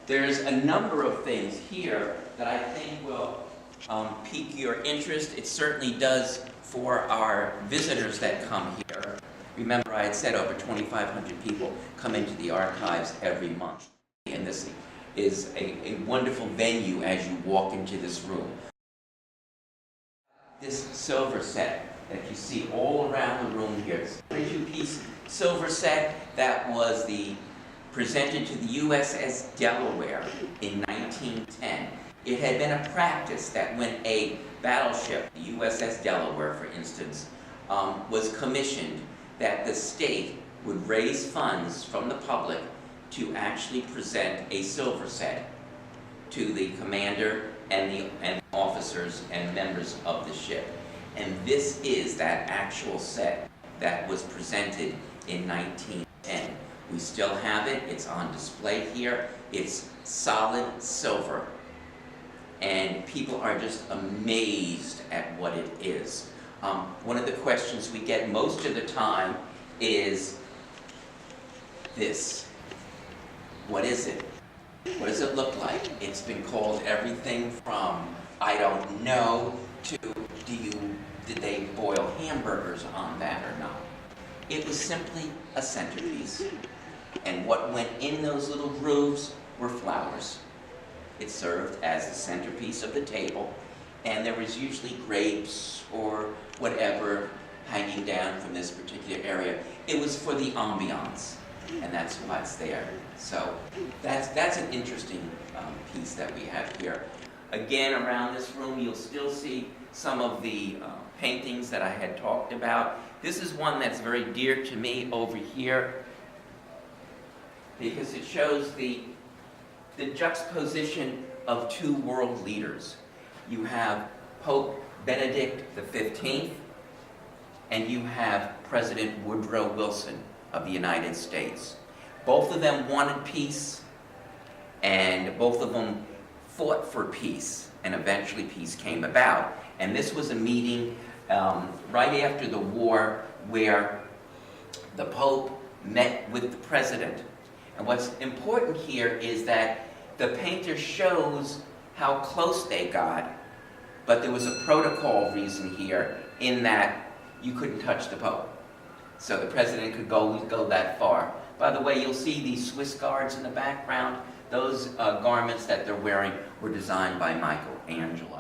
There's a number of things here that I think will pique your interest. It certainly does for our visitors that come here. Remember, I had said over 2,500 people come into the archives every month. And this is a wonderful venue as you walk into this room. This silver set that you see all around the room here, it's a 32-piece silver set that was presented to the USS Delaware in 1910. It had been a practice that when a battleship, the USS Delaware for instance, was commissioned, that the state would raise funds from the public to actually present a silver set to the commander and the officers and members of the ship. And this is that actual set that was presented in 1910. We still have it. It's on display here. It's solid silver. And people are just amazed at what it is. One of the questions we get most of the time is this. What is it? What does it look like? It's been called everything from I don't know to did they boil hamburgers on that or not? It was simply a centerpiece. And what went in those little grooves were flowers. It served as the centerpiece of the table, and there was usually grapes or whatever hanging down from this particular area. It was for the ambiance, and that's why it's there. So that's an interesting piece that we have here. Again, around this room, you'll still see some of the paintings that I had talked about. This is one that's very dear to me over here because it shows the juxtaposition of two world leaders. You have Pope Benedict XV, and you have President Woodrow Wilson of the United States. Both of them wanted peace, and both of them fought for peace, and eventually peace came about. And this was a meeting right after the war where the Pope met with the President. And what's important here is that the painter shows how close they got, but there was a protocol reason here in that you couldn't touch the Pope. So the President could go that far. By the way, you'll see these Swiss guards in the background. Those garments that they're wearing were designed by Michelangelo.